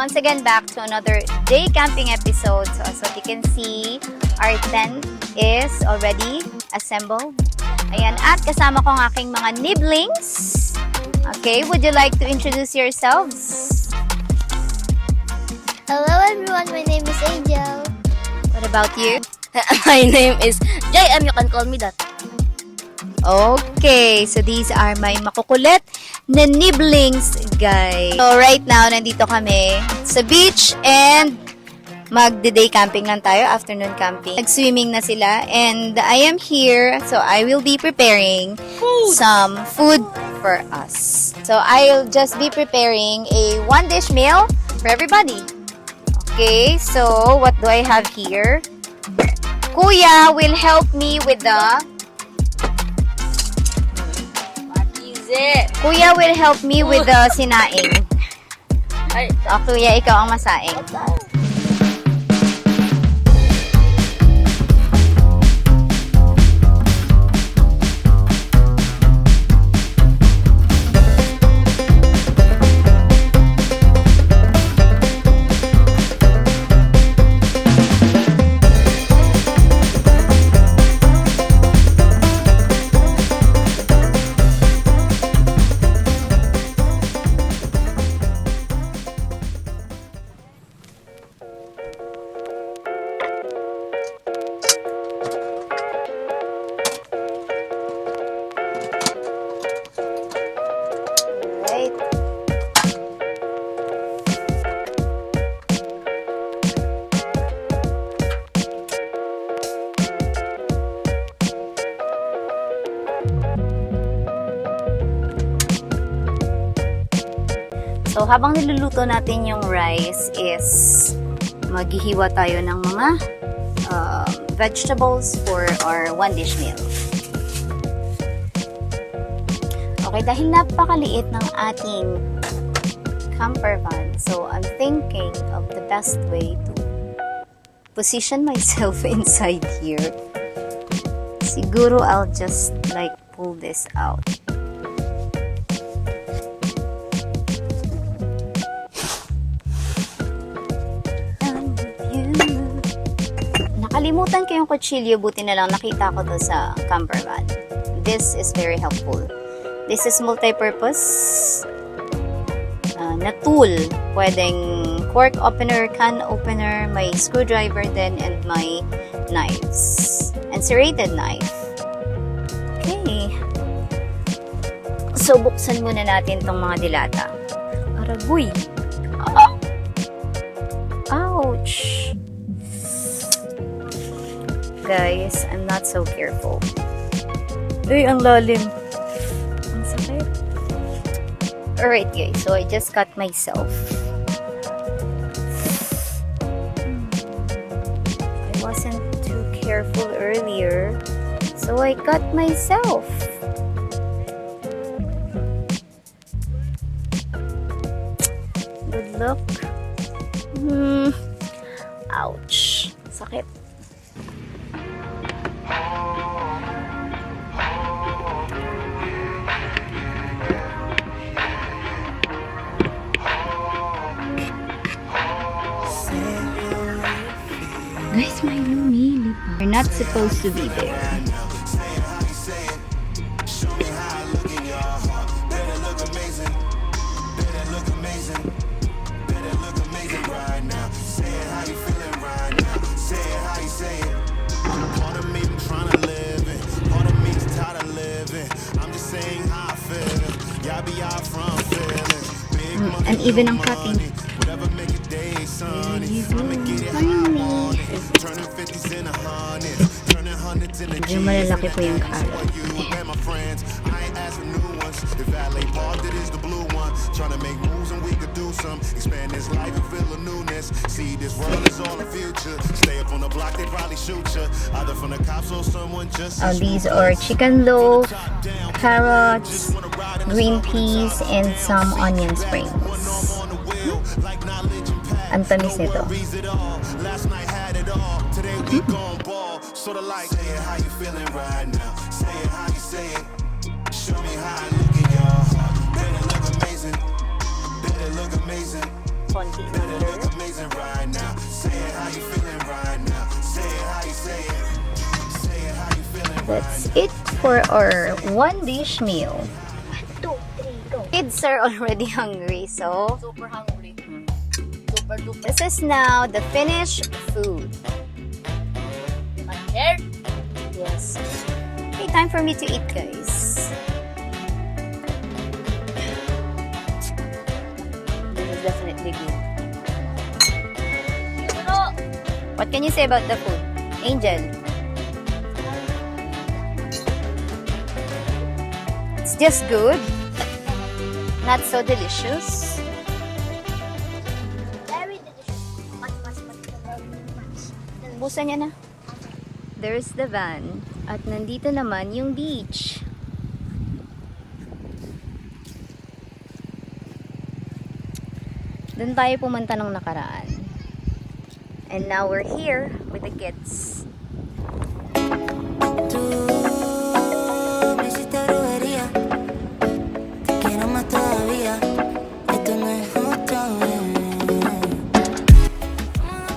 once again back to another day camping episode. So as you can see, our tent is already assembled. Ayan, at kasama ko ang aking mga nibblings. Okay, would you like to introduce yourselves? Hello everyone, my name is Angel. What about you? My name is JM, you can call me that. Okay, so these are my makukulit na nibblings, guys. So right now, nandito kami sa beach and magde-day camping lang tayo, afternoon camping. Nag-swimming na sila and I am here, so I will be preparing some food for us. So I'll just be preparing a one-dish meal for everybody. Okay, so what do I have here? Kuya will help me with the Kuya will help me with the sinaing. Kuya, ikaw ang masaing. So, habang niluluto natin yung rice is maghihiwa tayo ng mga vegetables for our one-dish meal. Okay, dahil napakaliit ng ating camper van, so I'm thinking of the best way to position myself inside here. Siguro I'll just like pull this out. Nakalimutan ko yung kutsilyo, buti na lang nakita ko to sa camper van. This is very helpful. This is multi-purpose na tool. Pwedeng cork opener, can opener, may screwdriver din, and may knives. And serrated knife. Okay. So, buksan muna natin tong mga dilata. Aragoy. Ah! Ouch! Guys, I'm not so careful. Uy, ang lalim. Ang sakit. Alright guys, so I just cut myself. I wasn't too careful earlier, so I cut myself. Good luck. Ouch. Sakit. Guys, may lumilipad. You're not supposed to be there. And even ang cutting. Medyo malalaki po yung carrot. These are chicken loaf, carrots, green peas, and some onion springs. Ang tamis nito. Konti. That's it for our one dish meal. 1, 2, 3, go. Kids are already hungry, so Super hungry. Super duper. this is now the finished food. Here. Yes. Okay, time for me to eat, guys. This is definitely good. What can you say about the food? Angel? It's just good. Not so delicious. Very delicious. Much. Busan niya na. There's the van. At nandito naman yung beach. Doon tayo pumunta nung nakaraan. And now we're here with the kids. Tú me hiciste brujería, te quiero más todavía. Esto no es justo.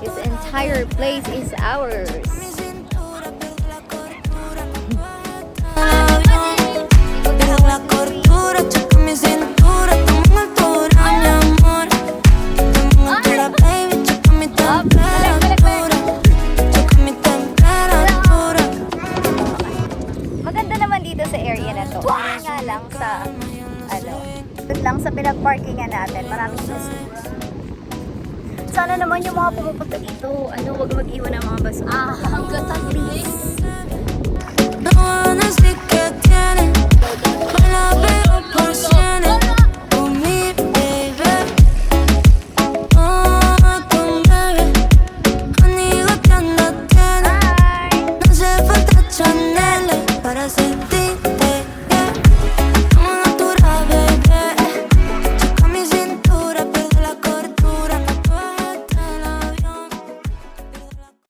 This entire place is ours. Mi cintura pierde la cordura. Deja la cordura, choca mi cintura. Estamos en altura, mi amor. Estamos en altura, baby. Choca mi temperatura. Choca mi temperatura. Maganda naman dito sa area na to. Kaya nga lang sa, doon lang sa pinag-parkingan natin, maraming basura. Sana naman yung mga pumupunta dito, wag mag-iwan ng mga basura.